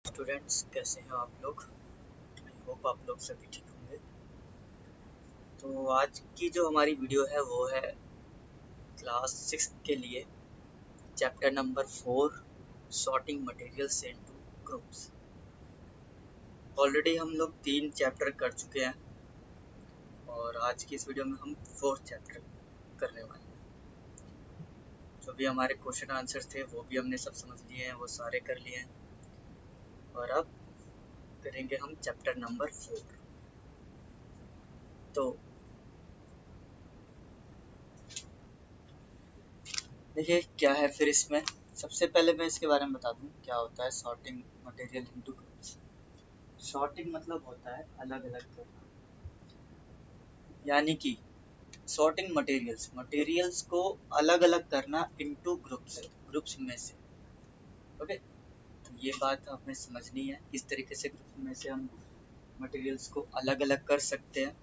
Students कैसे हैं आप लोग। आई होप आप लोग सभी ठीक होंगे। तो आज की जो हमारी वीडियो है वो है क्लास 6 के लिए chapter number 4 sorting materials into groups. Already हम लोग 3 चैप्टर कर चुके हैं और आज की इस वीडियो में हम 4th चैप्टर करने वाले हैं। जो भी हमारे क्वेश्चन आंसर थे वो भी हमने सब समझ लिए हैं, वो सारे कर लिए हैं और अब करेंगे हम चैप्टर नंबर 4। तो देखिए क्या है फिर इसमें। सबसे पहले मैं इसके बारे में बता दूं क्या होता है sorting material into groups. Sorting मतलब होता है अलग अलग करना, यानी कि सॉर्टिंग मटेरियल्स मटेरियल्स को अलग अलग करना इनटू ग्रुप्स, ग्रुप्स में से। ओके, तो ये बात हमें समझनी है, इस तरीके से ग्रुप्स में से हम मटेरियल्स को अलग अलग कर सकते हैं।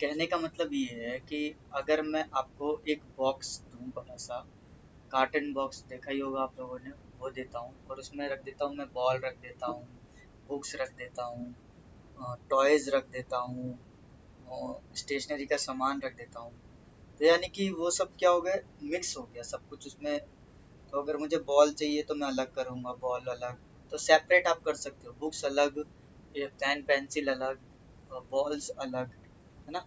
कहने का मतलब ये है कि अगर मैं आपको एक बॉक्स दूं, बड़ा सा कार्टन बॉक्स देखा ही होगा आप लोगों ने, वो देता हूँ और उसमें रख देता हूँ, मैं बॉल रख देता हूँ, बुक्स रख देता हूँ, टॉयज रख देता हूँ, स्टेशनरी का सामान रख देता हूँ। तो यानी कि वो सब क्या हो गया, मिक्स हो गया सब कुछ उसमें। तो अगर मुझे बॉल चाहिए तो मैं अलग करूँगा, बॉल अलग। तो सेपरेट आप कर सकते हो, बुक्स अलग, ये पेन पेंसिल अलग, बॉल्स अलग, है ना।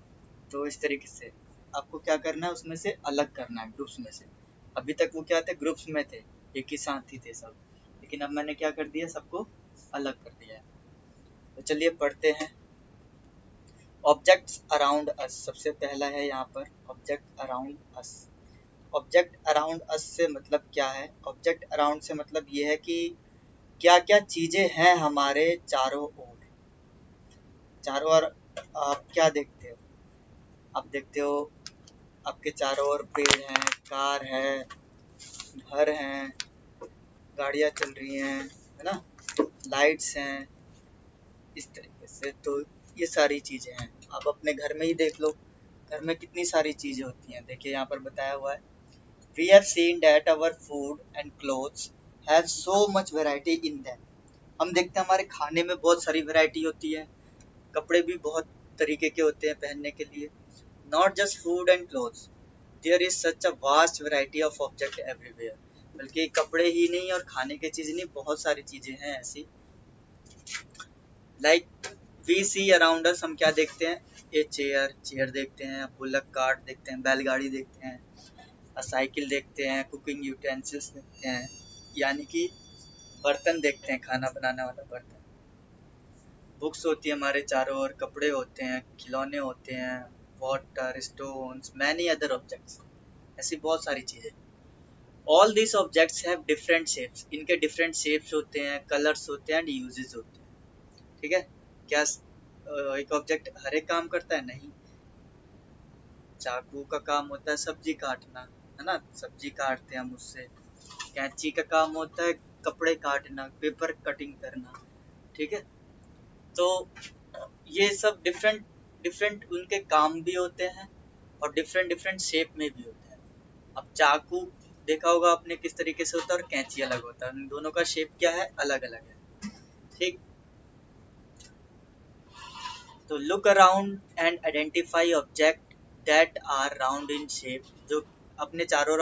तो इस तरीके से आपको क्या करना है, उसमें से अलग करना है ग्रुप्स में से। अभी तक वो क्या थे, ग्रुप्स में थे, एक ही साथ ही थे सब, लेकिन अब मैंने क्या कर दिया, सबको अलग कर दिया है। तो चलिए पढ़ते हैं। ऑब्जेक्ट्स अराउंड अस, सबसे पहला है यहाँ पर object around us. Object around us से मतलब क्या है, ऑब्जेक्ट अराउंड से मतलब ये है कि क्या क्या चीजें हैं हमारे चारों ओर। चारों ओर आप क्या देखते हो, आप देखते हो आपके चारों ओर पेड़ हैं, कार है, घर हैं, गाड़ियाँ चल रही हैं, है ना, लाइट्स हैं, इस तरीके से। तो ये सारी चीज़ें हैं। आप अपने घर में ही देख लो, घर में कितनी सारी चीज़ें होती हैं। देखिए यहाँ पर बताया हुआ है, we have seen that our food and clothes have so much variety in them. हम देखते हैं हमारे खाने में बहुत सारी वैरायटी होती है, कपड़े भी बहुत तरीके के होते हैं पहनने के लिए। Not just food and clothes, there is such a vast variety of object everywhere. बल्कि कपड़े ही नहीं और खाने की चीज़ नहीं, बहुत सारी चीज़ें हैं ऐसी। Like we see around us, हम क्या देखते हैं, ये चेयर, चेयर देखते हैं, बुलक कार्ट देखते हैं, बैलगाड़ी देखते हैं, साइकिल देखते हैं, कुकिंग यूटेंसिल्स देखते हैं, यानी कि बर्तन देखते हैं, खाना बनाने वाला बर्तन। बुक्स होती है हमारे चारों ओर, कपड़े होते हैं, खिलौने होते हैं, water, stones, many other objects, ऐसी बहुत सारी चीज़ें। All this objects have different shapes, इनके डिफरेंट शेप्स होते हैं, कलर्स होते हैं एंड यूजेस होते हैं। ठीक है, क्या एक ऑब्जेक्ट हर एक काम करता है, नहीं। चाकू का काम होता है सब्जी काटना, है ना, सब्जी काटते हैं हम उससे। कैंची का काम होता है कपड़े काटना, पेपर कटिंग करना। ठीक है, तो ये सब डिफरेंट डिफरेंट उनके काम भी होते हैं और डिफरेंट डिफरेंट शेप में भी होते हैं। अब चाकू देखा होगा आपने किस तरीके से होता है और कैंची अलग होता है, इन दोनों का शेप क्या है, अलग अलग है। ठीक, तो look around and identify object that are round in shape, जो अपने चारों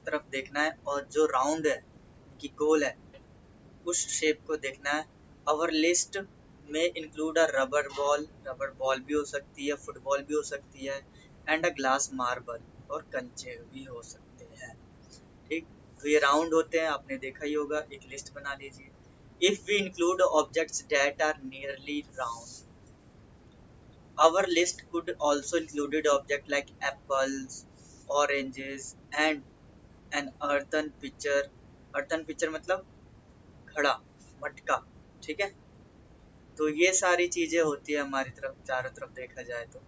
तरफ देखना है और जो राउंड है कि गोल है, उस शेप को देखना है। अवर लिस्ट में include a rubber ball, rubber ball भी हो सकती है, फुटबॉल भी हो सकती है, एंड अ ग्लास मार्बल, और कंचे भी हो सकते हैं। ठीक, तो ये राउंड होते हैं, आपने देखा ही होगा, एक लिस्ट बना लीजिए। If we include objects that are nearly round, our list could also included object like apples, oranges and an earthen pitcher। earthen pitcher मतलब घड़ा, मटका। ठीक है, तो ये सारी चीजें होती है हमारी तरफ, चारों तरफ देखा जाए तो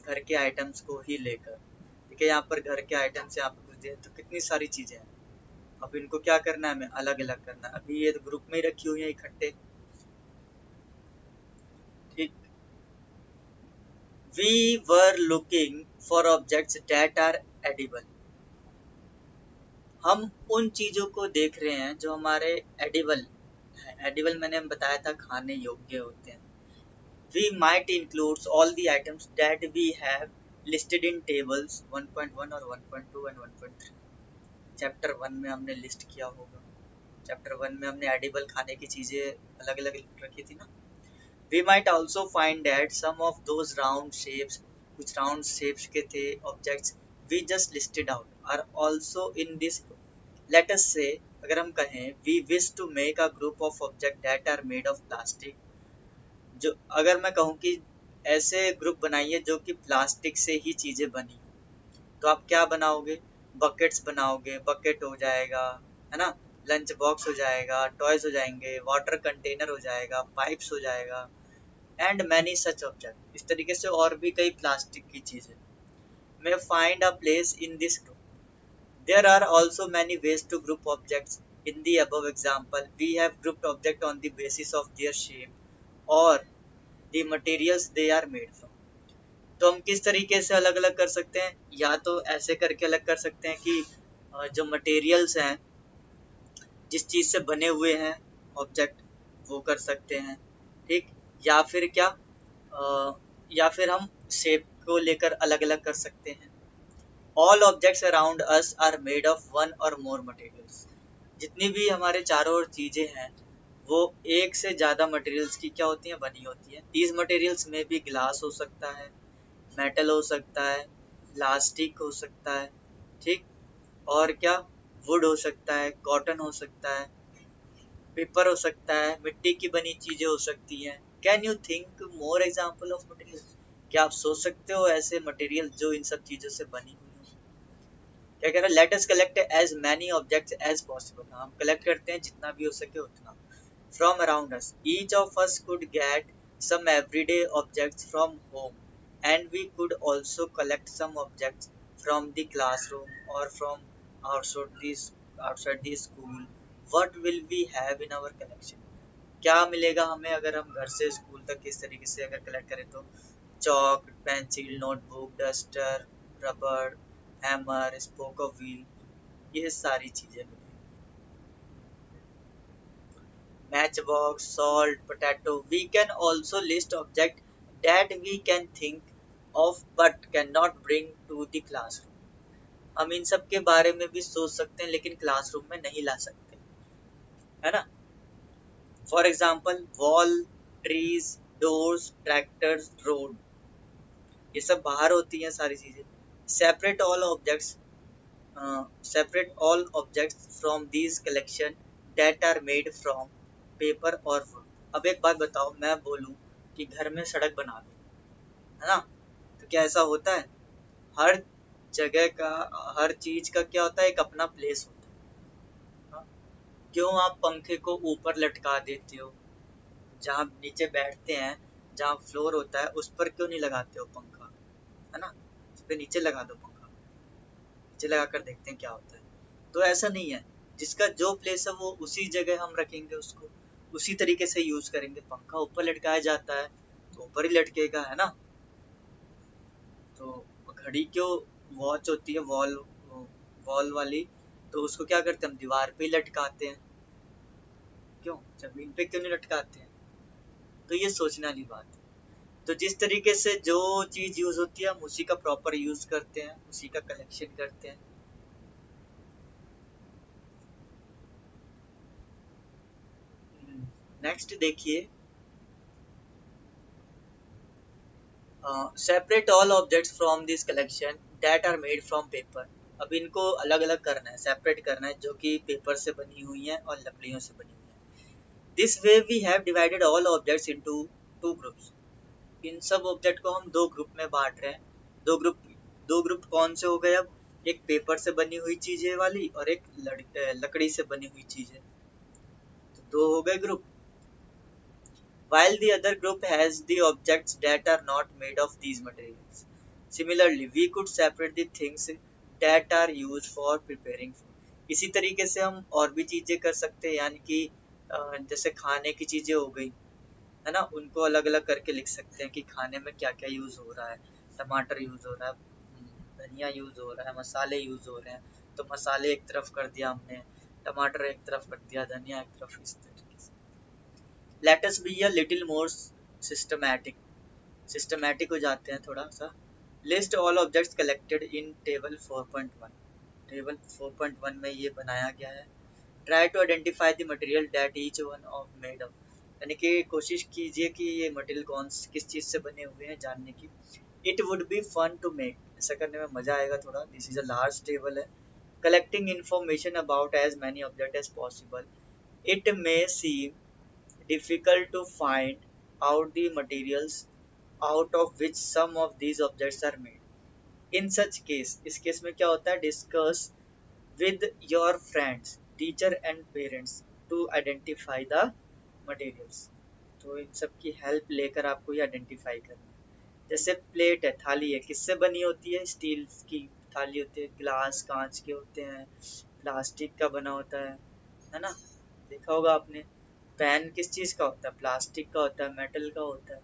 घर के आइटम्स को ही लेकर। ठीक है, यहाँ पर घर के आइटम्स यहाँ पर कुछ दिए तो कितनी सारी चीजें हैं। अब इनको क्या करना है, हमें अलग अलग करना है। अभी ये तो ग्रुप में ही रखी हुई है इकट्ठे। ठीक, we were looking for objects that are edible, हम उन चीजों को देख रहे हैं जो हमारे एडिबल है। एडिबल मैंने बताया था खाने योग्य होते हैं। We might include all the items that we have listed in tables 1.1 और 1.2 and 1.3। चैप्टर 1 में हमने लिस्ट किया होगा। चैप्टर 1 में हमने एडिबल खाने की चीजें अलग अलग रखी थी ना। We might also find that some of those round shapes, कुछ राउंड शेप्स के थे objects we just listed out are also in this group. Let us say, अगर हम कहें we wish to make a group of objects that are made of plastic, जो अगर मैं कहूँ कि ऐसे ग्रुप बनाइए जो कि प्लास्टिक से ही चीजें बनी, तो आप क्या बनाओगे? बकेट्स बनाओगे, बकेट हो जाएगा, है ना, लंच बॉक्स हो जाएगा, टॉयज हो जाएंगे, वाटर कंटेनर हो जाएगा, पाइप्स हो जाएगा, एंड मैनी सच ऑब्जेक्ट। इस तरीके से और भी कई प्लास्टिक की चीजें may find a place in this group. There are also many ways to group objects. In the above example, we have grouped objects on the basis of their shape or the materials they are made from. तो हम किस तरीके से अलग अलग कर सकते हैं? या तो ऐसे करके अलग कर सकते हैं कि जो मटेरियल्स हैं, जिस चीज से बने हुए हैं ऑब्जेक्ट, वो कर सकते हैं, ठीक। या फिर क्या, या फिर हम शेप को लेकर अलग अलग कर सकते हैं। All objects around us are made of one और मोर मटेरियल्स। जितनी भी हमारे चारों ओर चीजें हैं वो एक से ज्यादा मटेरियल्स की क्या होती हैं? बनी होती हैं। these मटेरियल्स में भी ग्लास हो सकता है, मेटल हो सकता है, प्लास्टिक हो सकता है, ठीक। और क्या, वुड हो सकता है, कॉटन हो सकता है, पेपर हो सकता है, मिट्टी की बनी चीजें हो सकती हैं। Can you think more example of material? क्या आप सोच सकते हो ऐसे मटेरियल जो इन सब चीजों से बनी हुई हो? क्या कह रहा है? Let us collect as many objects as possible. हम कलेक्ट करते हैं जितना भी हो सके उतना। From around us each of us could get some everyday objects from home, and we could also collect some objects from the classroom or from outside the school. What will we have in our collection? क्या मिलेगा हमें अगर हम घर से school तक इस तरीके से अगर कलेक्ट करें तो? Chalk, pencil, notebook, duster, rubber, hammer, spoke of wheel, ये सारी चीजें मिलेंगी। Matchbox, salt, potato. We can also list objects that we can think of but cannot bring to the classroom. हम इन सब के बारे में भी सोच सकते हैं लेकिन क्लासरूम में नहीं ला सकते, है ना। For example wall, trees, doors, tractors, road, ये सब बाहर होती हैं सारी चीजें। Separate all objects from these collection that are made from paper और वुड। अब एक बात बताओ, मैं बोलूं कि घर में सड़क बना दो, है ना, तो क्या ऐसा होता है? हर जगह का, हर चीज का क्या होता है? एक अपना प्लेस होता है। हाँ? क्यों आप पंखे को ऊपर लटका देते हो? जहाँ नीचे बैठते हैं, जहाँ फ्लोर होता है, उस पर क्यों नहीं लगाते हो पंखा, है ना? उस पर नीचे लगा दो पंखा, नीचे लगा कर देखते हैं क्या होता है। तो ऐसा नहीं है, जिसका जो प्लेस है वो उसी जगह हम रखेंगे, उसको उसी तरीके से यूज करेंगे। पंखा ऊपर लटकाया जाता है तो ऊपर ही लटकेगा, है ना। तो घड़ी क्यों, वॉच होती है वॉल वॉल वाली, तो उसको क्या करते हैं? हम दीवार पे ही लटकाते हैं। क्यों जमीन पे क्यों नहीं लटकाते हैं? तो ये सोचने वाली बात है। तो जिस तरीके से जो चीज यूज होती है हम उसी का प्रॉपर यूज करते हैं, उसी का कलेक्शन करते हैं। नेक्स्ट देखिए, separate all objects from this collection that are made from paper. अब इनको अलग अलग करना है, सेपरेट करना है, जो कि पेपर से बनी हुई है और लकड़ियों से बनी हुई है। This way we have divided all objects into two groups. इन सब ऑब्जेक्ट को हम दो ग्रुप में बांट रहे हैं। दो ग्रुप कौन से हो गए? अब एक पेपर से बनी हुई चीजें वाली और एक लकड़ी से बनी हुई चीजें, तो दो हो गए group. while the other group has the objects that are not made of these materials. Similarly, we could separate the things that are used for preparing food. इसी तरीके से हम और भी चीजें कर सकते हैं, यानी कि जैसे खाने की चीजें हो गई, है ना, उनको अलग अलग करके लिख सकते हैं कि खाने में क्या क्या यूज हो रहा है। टमाटर यूज हो रहा है, धनिया यूज हो रहा है, मसाले यूज हो रहे हैं, तो मसाले एक तरफ कर दिया हमने, टमाटर एक तरफ कर दिया, धनिया एक तरफ, इस तरीके से। Let us be a little more systematic हो जाते हैं थोड़ा सा। List all objects collected in table 4.1। Table 4.1 में ये बनाया गया है। Try to identify the material that each one of made of, यानी कि कोशिश कीजिए कि ये मटेरियल किस चीज़ से बने हुए हैं जानने की। It would be fun to make, ऐसा करने में मज़ा आएगा थोड़ा। This is a large table है। Collecting information about as many object as possible, it may seem difficult to find out the materials out of which some of these objects are made. In such case, इस case में क्या होता है, discuss with your friends, teacher and parents to identify the materials. तो इन सब की help लेकर आपको ये आइडेंटिफाई करना है। जैसे प्लेट है, थाली है, किससे बनी होती है, स्टील की थाली होती है, ग्लास कांच के होते हैं, प्लास्टिक का बना होता है ना, देखा होगा आपने। पैन किस चीज़ का होता है, प्लास्टिक का होता है, मेटल का होता है।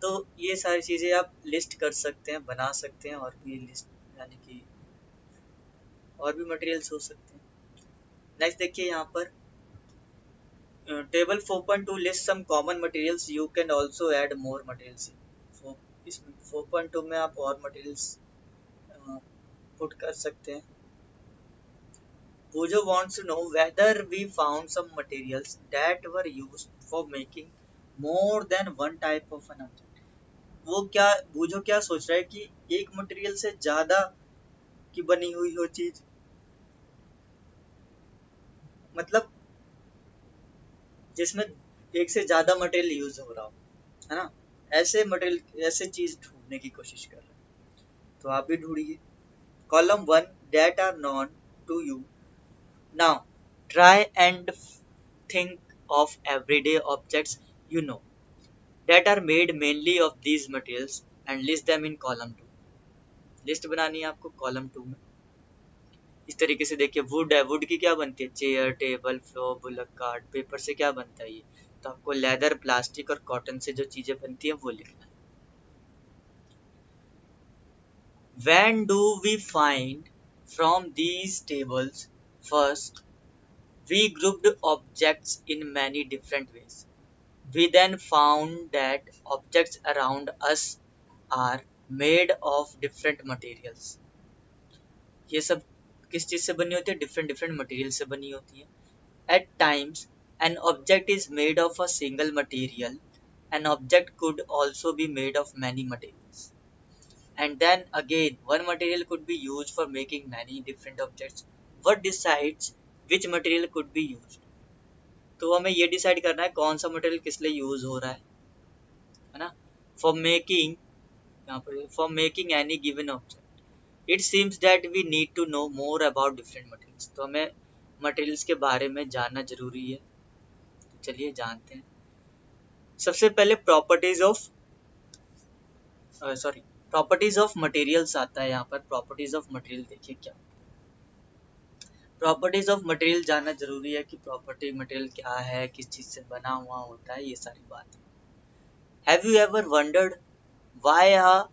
तो ये सारी चीज़ें आप लिस्ट कर सकते हैं, बना सकते हैं, और भी लिस्ट यानी कि और भी मटेरियल्स हो सकते हैं। नेक्स्ट देखिए यहाँ पर table 4.2 list some common materials, you can also add more materials. इसमें 4.2 में आप और मटेरियल्स पुट कर सकते हैं। Pujo wants to know whether we found some materials that were used for making more than one type of an object. वो क्या, बूझो क्या सोच रहा है कि एक मटेरियल से ज्यादा की बनी हुई हो चीज, मतलब जिसमें एक से ज्यादा मटेरियल यूज हो रहा हो, है ना, ऐसे मटेरियल, ऐसे चीज ढूंढने की कोशिश कर रहे हैं। तो आप भी ढूंढिए। Column 1 that are known to you. Now try and think of everyday objects you know that are made mainly of these materials and list them in column 2। List बनानी है आपको कॉलम 2 में। इस तरीके से देखिए, वुड है, वुड की क्या बनती है, chair, table, floor, bullock card. Paper से क्या बनता है ये, तो आपको लेदर, प्लास्टिक और कॉटन से जो चीजें बनती है वो लिखना है। When do we find from these tables? First, we grouped objects in many different ways. We then found that objects around us are made of different materials. ये सब किस चीज से बनी होती है, डिफरेंट डिफरेंट मटेरियल से बनी होती है। At times, an object is made of a single material. An object could also be made of many materials. And then again, one material could be used for making many different objects. What decides which material could be used? तो हमें ये decide करना है कौन सा material किस लिए use हो रहा है ना। फॉर मेकिंग, यहाँ पर for making any given object it seems that we need to know more about different materials. तो हमें मटेरियल्स के बारे में जानना जरूरी है। तो चलिए जानते हैं। सबसे पहले प्रॉपर्टीज ऑफ मटेरियल्स आता है यहाँ पर। प्रॉपर्टीज ऑफ मटेरियल देखिए क्या, प्रॉपर्टीज ऑफ मटेरियल जानना जरूरी है कि प्रॉपर्टी मटेरियल क्या है, किस चीज से बना हुआ होता है, ये सारी बात। Have you ever wondered why a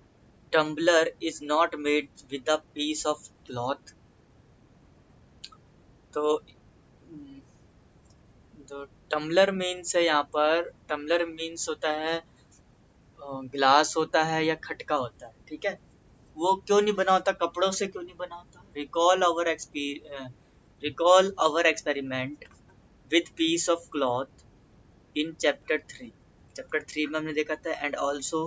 tumbler is not made with a piece of cloth? तो टम्बलर मीन्स है यहाँ पर, टम्बलर मीन्स होता है ग्लास होता है या खटका होता है, ठीक है। वो क्यों नहीं बना होता, कपड़ों से क्यों नहीं बना होता। Recall our experiment with piece of cloth in chapter 3। Chapter 3 में हमने देखा था। And also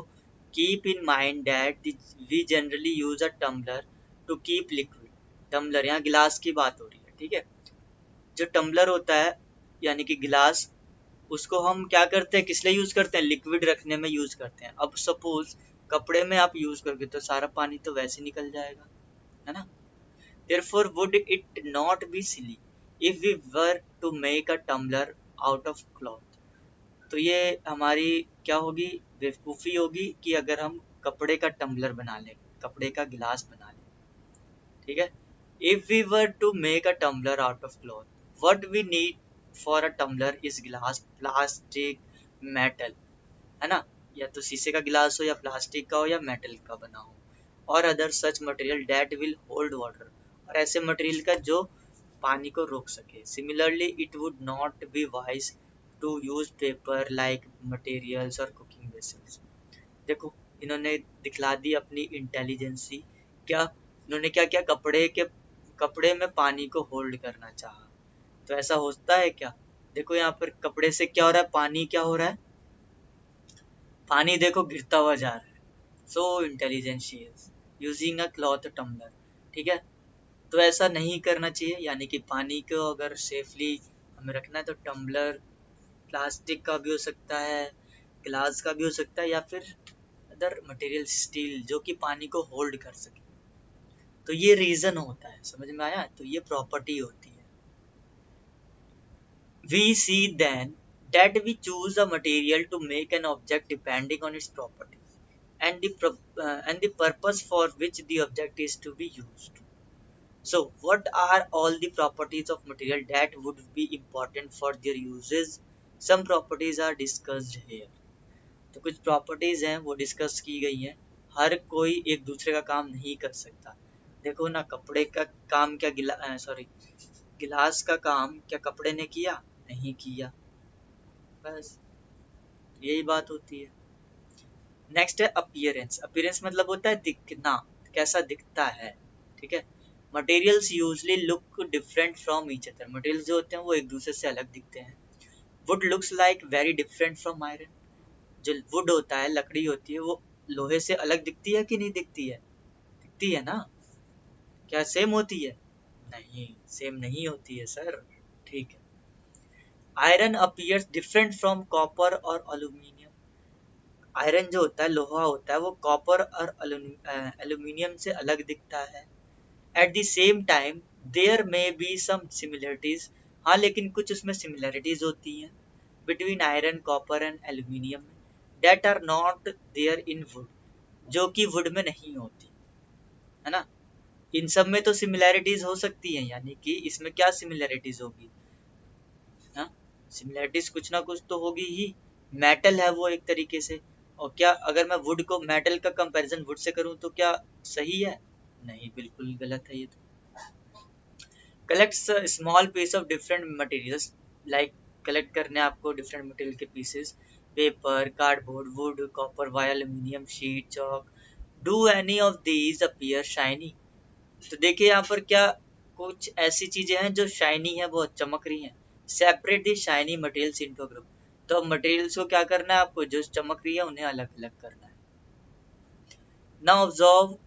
keep in mind that we generally use a tumbler to keep liquid. Tumbler, यहाँ गिलास की बात हो रही है, ठीक है। जो टम्बलर होता है यानी कि गिलास, उसको हम क्या करते हैं, किस लिए यूज करते हैं, लिक्विड रखने में यूज करते हैं। अब सपोज कपड़े में आप यूज करोगे तो सारा पानी तो वैसे निकल जाएगा, है ना। Therefore would it not be silly if we were to make a tumbler out of cloth? तो ये हमारी क्या होगी, बेवकूफ़ी होगी कि अगर हम कपड़े का टम्बलर बना लें, कपड़े का गिलास बना लें, ठीक है। If we were to make a tumbler out of cloth, what we need for a tumbler is glass, plastic, metal, है ना। या तो शीशे का गिलास हो या प्लास्टिक का हो या मेटल का बना हो, और other such material that will hold water, और ऐसे मटेरियल का जो पानी को रोक सके। Similarly it would not be wise to use paper like materials और कुकिंग वेसल्स। देखो इन्होंने दिखला दी अपनी इंटेलिजेंसी। क्या इन्होंने क्या किया, कपड़े में पानी को होल्ड करना चाहा। तो ऐसा होता है क्या? देखो यहाँ पर कपड़े से क्या हो रहा है, पानी क्या हो रहा है, पानी देखो गिरता हुआ जा रहा है। So intelligent she is using a cloth tumbler. ठीक है, तो ऐसा नहीं करना चाहिए, यानी कि पानी को अगर सेफली हमें रखना है तो टम्बलर प्लास्टिक का भी हो सकता है, ग्लास का भी हो सकता है, या फिर अदर मटेरियल स्टील जो कि पानी को होल्ड कर सके। तो ये रीजन होता है, समझ में आया? तो ये प्रॉपर्टी होती है। We see then that we choose a material to make an object depending on its properties and the purpose for which the object is to be used. So, what are all the properties of material that would be important for their uses? Some properties are discussed here. तो कुछ properties हैं वो discuss की गई हैं। हर कोई एक दूसरे का काम नहीं कर सकता। देखो ना, कपड़े का काम क्या गिलास का काम क्या कपड़े ने किया? नहीं किया। बस यही बात होती है। नेक्स्ट है अपीयरेंस। अपीयरेंस मतलब होता है दिखना, कैसा दिखता है। ठीक है, materials usually look different from each other. Materials जो होते हैं वो एक दूसरे से अलग दिखते हैं। Would looks like very different from iron. जो वुड होता है, लकड़ी होती है, वो लोहे से अलग दिखती है कि नहीं दिखती है? दिखती है ना। क्या सेम होती है? नहीं, सेम नहीं होती है सर। ठीक है, iron appears different from copper और एल्यूमिनियम। आयरन जो होता है, लोहा होता है, वो कॉपर और एल्यूमिनियम से अलग दिखता है। At the same time there may be some similarities. हाँ, लेकिन कुछ उसमें सिमिलरिटीज होती हैं between iron, copper and aluminium that are not there in wood, जो कि वुड में नहीं होती है ना। इन सब में तो सिमिलैरिटीज हो सकती है, यानी कि इसमें क्या सिमिलैरिटीज होगी? हाँ, सिमिलैरिटीज कुछ ना कुछ तो होगी ही। मेटल है वो एक तरीके से, और क्या अगर मैं वुड को, मेटल का कंपैरिजन वुड से करूं तो क्या सही है? नहीं, बिल्कुल गलत है ये तो। Collects small piece of different materials, like collect करने आपको डिफरेंट मटेरियल के pieces, paper, cardboard, wood, copper, wire, aluminium, sheet, chalk. Do any of these appear shiny? तो देखिए यहाँ पर क्या कुछ ऐसी चीजें हैं जो शाइनी है, बहुत चमक रही हैं। Separate the shiny materials into group. तो अब मटेरियल्स को क्या करना है आपको, जो चमक रही है उन्हें अलग अलग करना है। नाउ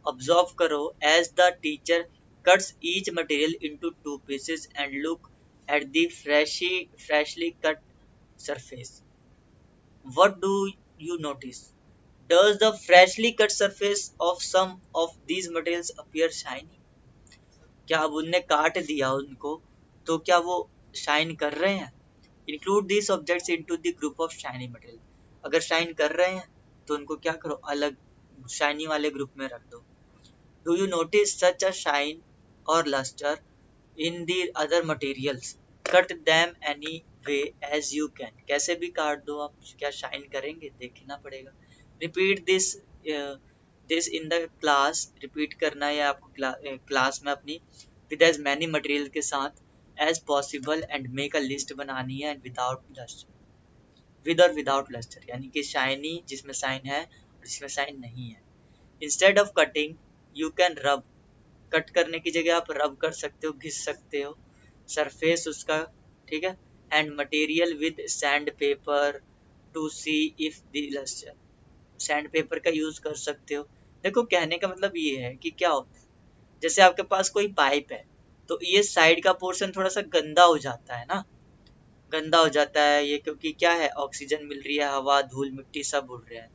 ऑब्जर्व करो as the teacher cuts each material into two pieces and look at the freshly cut surface. What do you notice? Does the freshly cut surface of some of these materials appear shiny? क्या अब उनने काट दिया उनको तो क्या वो shine कर रहे हैं? Include this objects into the group of shiny material. अगर शाइन कर रहे हैं तो उनको क्या करो, अलग शाइनी वाले ग्रुप में रख दो। Do you notice such a shine or lustre in the other materials? Cut them any way as you can. कैसे भी काट दो आप, क्या शाइन करेंगे? देखना पड़ेगा। Repeat this in the class. Repeat करना है आपको क्लास में अपनी, विद एज मैनी मटेरियल के साथ as possible, and make a list बनानी है, एंड विदाउट लस्टर, विद और विदाउट लस्टर, यानी कि शाइनी जिसमें शाइन है और जिसमें शाइन नहीं है। Instead of cutting you can रब। कट करने की जगह आप रब कर सकते हो, घिस सकते हो सरफेस उसका। ठीक है, and material with sand paper to see if the lustre. Sand paper का यूज कर सकते हो। देखो कहने का मतलब ये है कि क्या होता है, जैसे आपके पास कोई पाइप है तो ये साइड का पोर्शन थोड़ा सा गंदा हो जाता है ना, गंदा हो जाता है ये, क्योंकि क्या है, ऑक्सीजन मिल रही है, हवा, धूल, मिट्टी सब उड़ रहे हैं।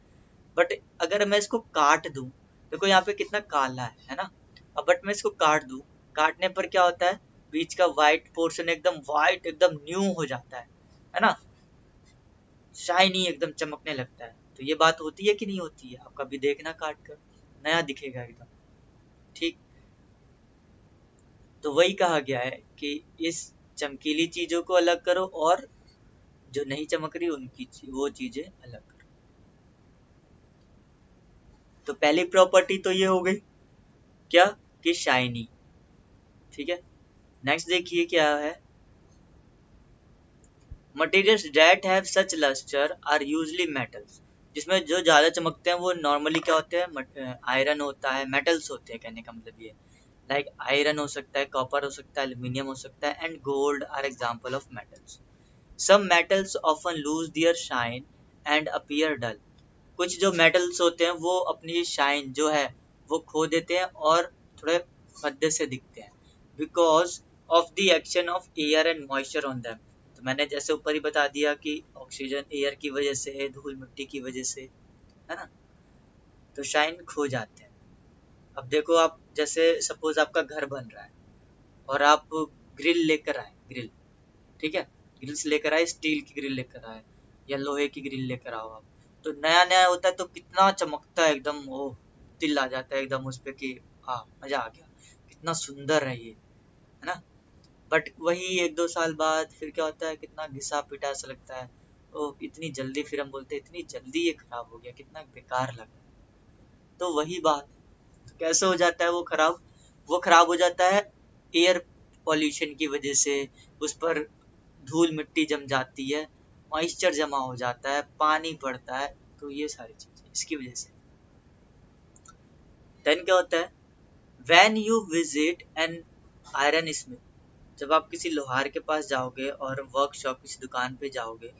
बट अगर मैं इसको काट दूं, देखो यहाँ पे कितना काला है ना। अब बट मैं इसको काट दूं, काटने पर क्या होता है, बीच का वाइट पोर्शन एकदम वाइट, एकदम न्यू हो जाता है ना, शाइनी एकदम चमकने लगता है। तो ये बात होती है कि नहीं होती है? आप कभी देखना काट कर, नया दिखेगा एकदम। ठीक, तो वही कहा गया है कि इस चमकीली चीजों को अलग करो और जो नहीं चमक रही उनकी वो चीजें अलग करो। तो पहली प्रॉपर्टी तो ये हो गई क्या, कि शाइनी। ठीक है, नेक्स्ट देखिए क्या है। Materials that have such lustre are usually metals, जिसमें जो ज्यादा चमकते हैं वो नॉर्मली क्या होते हैं, आयरन होता है, मेटल्स होते हैं, कहने का मतलब ये। लाइक आयरन हो सकता है, कॉपर हो सकता है, एल्यूमिनियम हो सकता है, and gold are example of metals. Some metals often lose their shine and appear dull, कुछ जो मेटल्स होते हैं वो अपनी शाइन जो है वो खो देते हैं और थोड़े भद्दे से दिखते हैं, because of the action of air and moisture on them. तो मैंने जैसे ऊपर ही बता दिया कि ऑक्सीजन एयर की वजह से, धूल मिट्टी की वजह से, है ना, तो शाइन खो जाते हैं। अब देखो, आप जैसे सपोज आपका घर बन रहा है और आप ग्रिल लेकर आए, ग्रिल, ठीक है, ग्रिल्स लेकर आए, स्टील की ग्रिल लेकर आए या लोहे की ग्रिल लेकर आओ आप, तो नया नया होता है तो कितना चमकता है एकदम, वो दिल आ जाता है एकदम उस पे कि हाँ मजा आ गया, कितना सुंदर है ये, है ना। बट वही एक दो साल बाद फिर क्या होता है, कितना घिसा पिटा सा लगता है, ओ इतनी जल्दी, फिर हम बोलते हैं इतनी जल्दी ये खराब हो गया, कितना बेकार लगा। तो वही बात, तो कैसे हो जाता है वो खराब, वो खराब हो जाता है एयर पॉल्यूशन की वजह से, उस पर धूल मिट्टी जम जाती है, मॉइस्चर जमा हो जाता है, पानी पड़ता है, तो ये सारी चीजें इसकी वजह से। देन क्या होता है, when you visit an iron Smith, जब आप किसी लोहार के पास जाओगे और वर्कशॉप किसी दुकान पे जाओगे,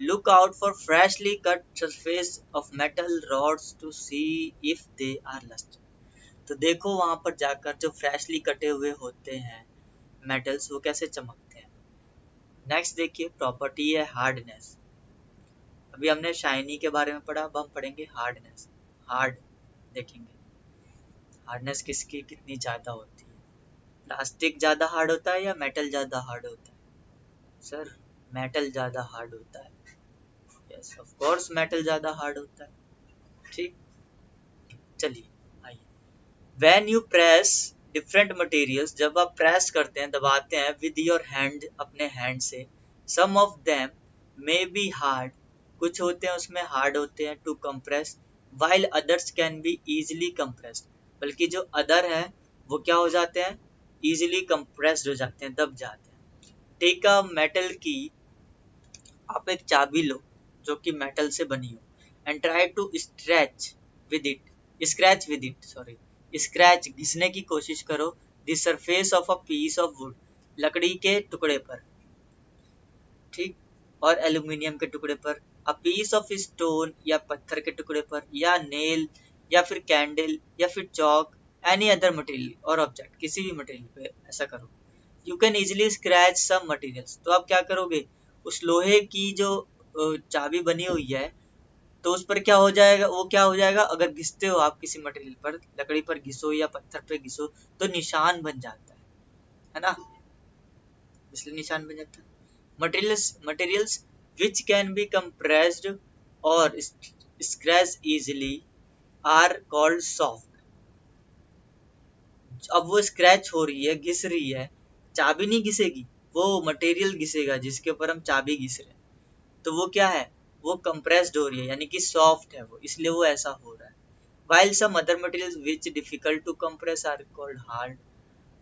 look out for freshly cut surface of metal rods to see if they are lust, तो देखो वहां पर जाकर जो फ्रेशली कटे हुए होते हैं मेटल्स वो कैसे चमकते हैं। नेक्स्ट देखिए, प्रॉपर्टी है हार्डनेस। अभी हमने शाइनी के बारे में पढ़ा, अब हम पढ़ेंगे हार्डनेस। हार्ड देखेंगे, हार्डनेस किसकी कितनी ज्यादा होती है। प्लास्टिक ज्यादा हार्ड होता है या मेटल ज्यादा हार्ड होता है? सर, मेटल ज्यादा हार्ड होता है। यस ऑफ कोर्स, मेटल ज्यादा हार्ड होता है। ठीक, चलिए आइए। When you press different materials, जब आप प्रेस करते हैं, दबाते हैं विद योर हैंड, अपने हैंड से, some of them may be hard, कुछ होते हैं उसमें हार्ड होते हैं to compress, while others can be easily compressed, बल्कि जो अदर है वो क्या हो जाते हैं, इजीली कंप्रेस्ड हो जाते हैं, दब जाते हैं। टेक अ मेटल की, आप एक चाबी लो जो कि मेटल से बनी हो, and try to with it scratch with it sorry scratch, घिसने की कोशिश करो, the surface of a piece of wood, लकड़ी के टुकड़े पर, ठीक, और एल्यूमिनियम के टुकड़े पर, अ पीस ऑफ स्टोन या पत्थर के टुकड़े पर, या नेल, या फिर कैंडल, या फिर चौक, एनी अदर मटेरियल और ऑब्जेक्ट, किसी भी मटेरियल पे ऐसा करो। You can easily scratch some materials, तो आप क्या करोगे, उस लोहे की जो चाबी बनी हुई है, तो उस पर क्या हो जाएगा, वो क्या हो जाएगा, अगर घिसते हो आप किसी मटेरियल पर, लकड़ी पर घिसो या पत्थर पे घिसो, तो निशान बन जाता है ना, इसलिए निशान बन जाता है। Materials which can be compressed or scratched easily are called soft, अब वो स्क्रैच हो रही है, घिस रही है, चाबी नहीं घिसेगी, वो मटेरियल घिसेगा जिसके ऊपर हम चाबी घिस रहे हैं, तो वो क्या है, वो कंप्रेस्ड हो रही है, यानी कि सॉफ्ट है वो, इसलिए वो ऐसा हो रहा है। while some other materials which difficult to compress are called hard,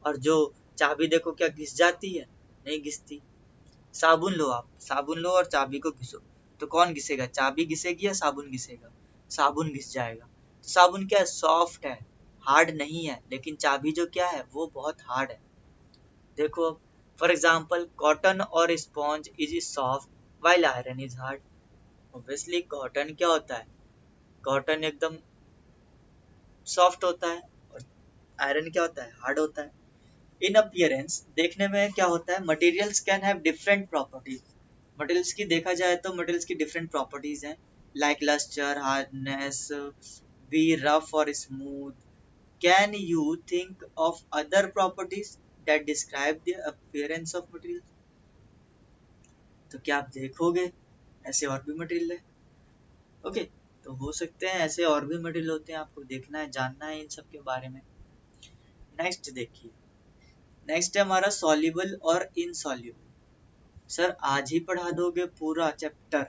और जो चाबी देखो क्या घिस जाती है, नहीं घिसती। साबुन लो, आप साबुन लो और चाबी को घिसो, तो कौन घिसेगा, चाबी घिसेगी या साबुन घिसेगा, साबुन घिस जाएगा। तो साबुन क्या है, सॉफ्ट है, हार्ड नहीं है, लेकिन चाबी जो क्या है वो बहुत हार्ड है। देखो, फॉर एग्जाम्पल कॉटन और sponge is soft while iron is hard. Obviously cotton क्या होता है, कॉटन एकदम सॉफ्ट होता है, और आयरन क्या होता है, हार्ड होता है। इन अपीयरेंस, देखने में क्या होता है, materials can have different properties, materials की देखा जाए तो मटेरियल्स की डिफरेंट प्रॉपर्टीज हैं, like lustre, hardness, be rough or smooth. Can you think of other properties that describe the appearance of material, तो क्या आप देखोगे ऐसे और भी मटेरियल है, ओके, तो हो सकते हैं ऐसे और भी मटेरियल होते हैं, आपको देखना है, जानना है इन सब के बारे में। नेक्स्ट देखिए, नेक्स्ट है हमारा सॉल्युबल और इनसॉल्युबल। सर आज ही पढ़ा दोगे पूरा चैप्टर?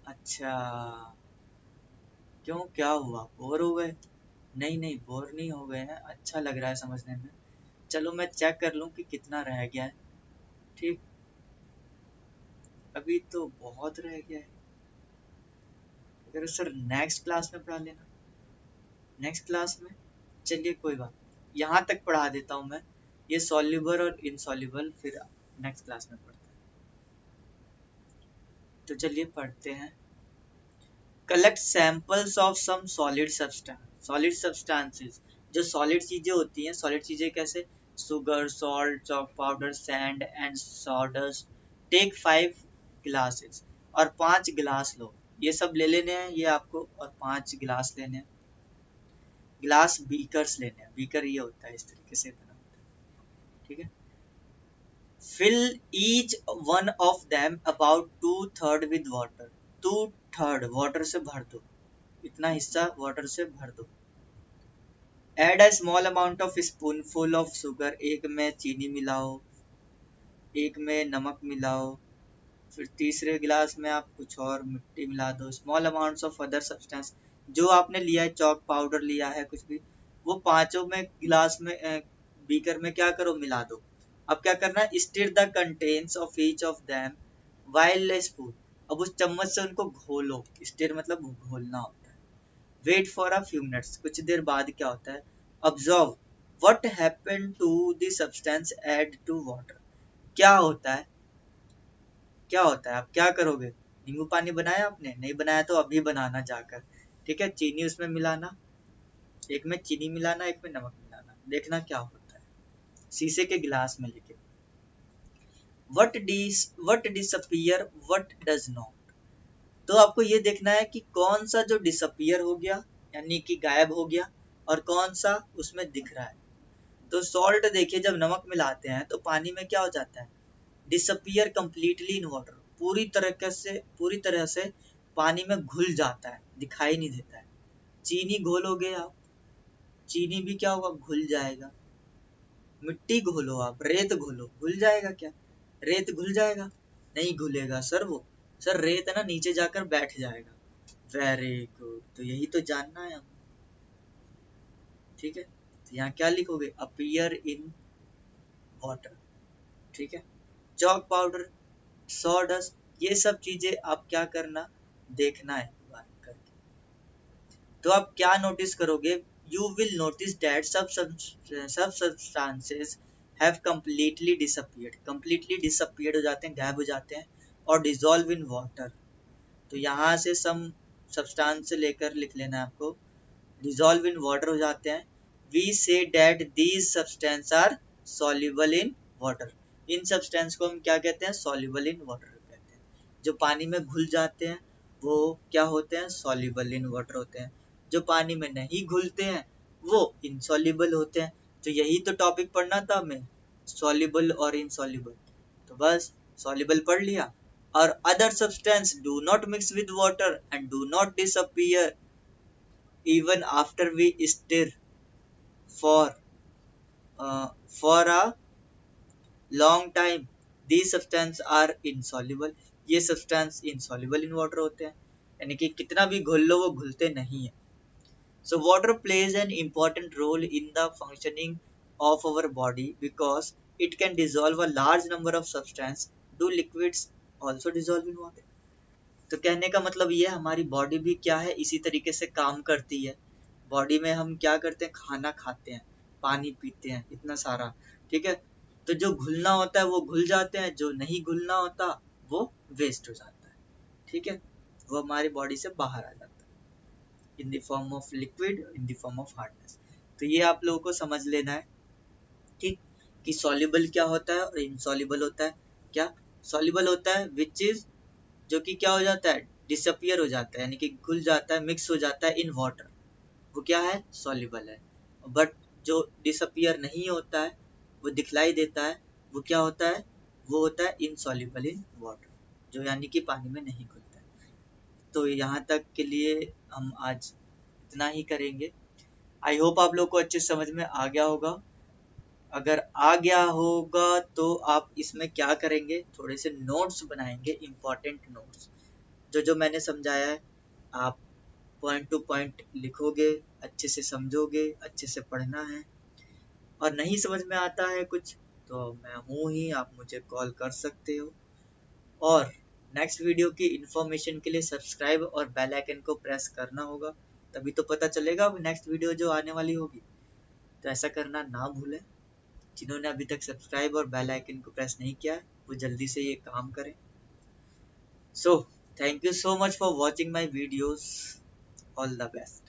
अच्छा, क्यों, क्या हुआ, बोर हो गए? नहीं नहीं, बोर नहीं हो गए हैं, अच्छा लग रहा है समझने में। चलो मैं चेक कर लूँ कि कितना रह गया है। ठीक, अभी तो बहुत रह गया है। अगर सर नेक्स्ट क्लास में पढ़ा लेना, नेक्स्ट क्लास में। चलिए कोई बात, यहाँ तक पढ़ा देता हूँ मैं, ये सॉल्युबल और इनसॉल्युबल फिर नेक्स्ट क्लास में पढ़ते हैं। तो चलिए पढ़ते हैं। Collect samples of some solid substance, solid substances, जो सॉलिड चीजें होती हैं, सॉलिड चीजें कैसे, sugar, salt, chalk powder, sand and sawdust. Take 5 glasses, और 5 गिलास लो। ये सब ले लेने हैं ये आपको, और 5 गिलास लेने हैं। ग्लास बीकर्स लेने हैं, बीकर ये होता है इस तरीके से बना होता है, ठीक है। Fill each one of them about 2/3 with water, 2/3 water से भर दो, इतना हिस्सा वाटर से भर दो। Add a small amount of spoonful of sugar, एक में चीनी मिलाओ, एक में नमक मिलाओ। फिर तीसरे गिलास में आप कुछ और मिट्टी मिला दो। Small amounts of other substance, जो आपने लिया है, चॉक पाउडर लिया है, कुछ भी, वो पांचों में गिलास में बीकर में क्या करो, मिला दो। अब क्या करना है, stir the contents of each of them while a spoon, अब उस चम्मच से उनको घोलो। स्टिर मतलब घोलना होता है। Wait for a few minutes, कुछ देर बाद क्या होता है, observe what happened to the substance add to water, क्या होता है, क्या होता है, आप क्या करोगे। नींबू पानी बनाया आपने, नहीं बनाया तो अभी बनाना जाकर, ठीक है। चीनी उसमें मिलाना, एक में चीनी मिलाना, एक में नमक मिलाना, देखना क्या होता है, शीशे के गिलास में लेके। What disappear what does not, तो आपको ये देखना है कि कौन सा जो डिसअपियर हो गया, यानी कि गायब हो गया, और कौन सा उसमें दिख रहा है। तो सॉल्ट देखिए, जब नमक मिलाते हैं तो पानी में क्या हो जाता है, डिसअपियर कंप्लीटली इन वाटर, पूरी तरह से पानी में घुल जाता है, दिखाई नहीं देता है। चीनी घोलोगे आप, चीनी भी क्या होगा, घुल जाएगा। मिट्टी घोलो आप, रेत घोलो, घुल जाएगा क्या, रेत घुल जाएगा, नहीं घुलेगा सर। वो सर रेत है ना, नीचे जाकर बैठ जाएगा। वेरी गुड, तो यही तो जानना है हमें, ठीक है। तो यहाँ क्या लिखोगे, अपीयर इन वाटर, ठीक है। चॉक पाउडर, सॉडस्ट, ये सब चीजें आप क्या करना, देखना है एक बार करके। तो आप क्या नोटिस करोगे, यू विल नोटिस दैट सब सब्सटेंसेस हैव कंप्लीटली डिसअपियर्ड हो जाते हैं, गायब हो जाते हैं, और डिसॉल्व इन वाटर। तो यहाँ से सम सब्सटेंस से लेकर लिख लेना है आपको, डिसॉल्व इन वाटर हो जाते हैं। We say that these substance are soluble in water, इन सब्सटेंस को हम क्या कहते हैं, सॉल्युबल इन वाटर कहते हैं। जो पानी में घुल जाते हैं वो क्या होते हैं, सॉल्युबल इन वाटर होते हैं। जो पानी में नहीं घुलते हैं वो इनसॉल्युबल होते हैं। तो यही तो टॉपिक पढ़ना था हमें, सॉल्युबल और इनसॉल्युबल। तो बस सॉल्युबल पढ़ लिया। और other substance do not mix with water and do not disappear even after we stir for a long time, these substances are insoluble, ये substance insoluble in water होते हैं, यानी कि कितना भी घोल लो वो घुलते नहीं है। So water plays an important role in the functioning of our body because it can dissolve a large number of substance. Do liquids also dissolve in water? तो कहने का मतलब ये, हमारी बॉडी भी क्या है, इसी तरीके से काम करती है। बॉडी में हम क्या करते हैं, खाना खाते हैं, पानी पीते हैं, इतना सारा, ठीक है। तो जो घुलना होता है वो घुल जाते हैं, जो नहीं घुलना होता वो वेस्ट हो जाता है, ठीक है। वो हमारी बॉडी से बाहर आ जाता है in the form of liquid, in the form of hardness. तो ये आप लोगों को समझ लेना है, ठीक, कि सॉल्युबल क्या होता है और इनसॉल्युबल होता है। क्या सॉल्युबल होता है, विच इज, जो कि क्या हो जाता है, डिसअपियर हो जाता है, यानी कि घुल जाता है, मिक्स हो जाता है इन वाटर, वो क्या है, सॉल्युबल है। बट जो डिसअपियर नहीं होता है, वो दिखलाई देता है, वो क्या होता है, वो होता है इनसॉल्युबल इन वाटर, जो यानी कि पानी में नहीं घुलता है। तो यहाँ तक के लिए हम आज इतना ही करेंगे। आई होप आप लोग को अच्छे समझ में आ गया होगा। अगर आ गया होगा तो आप इसमें क्या करेंगे, थोड़े से नोट्स बनाएंगे, इम्पोर्टेंट नोट्स, जो जो मैंने समझाया है आप पॉइंट टू पॉइंट लिखोगे, अच्छे से समझोगे, अच्छे से पढ़ना है। और नहीं समझ में आता है कुछ तो मैं हूँ ही, आप मुझे कॉल कर सकते हो। और नेक्स्ट वीडियो की इन्फॉर्मेशन के लिए सब्सक्राइब और बेल आइकन को प्रेस करना होगा, तभी तो पता चलेगा नेक्स्ट वीडियो जो आने वाली होगी। तो ऐसा करना ना भूलें। जिन्होंने अभी तक सब्सक्राइब और बेल आइकन को प्रेस नहीं किया है वो जल्दी से ये काम करें। So thank you so much for watching my videos. All the best.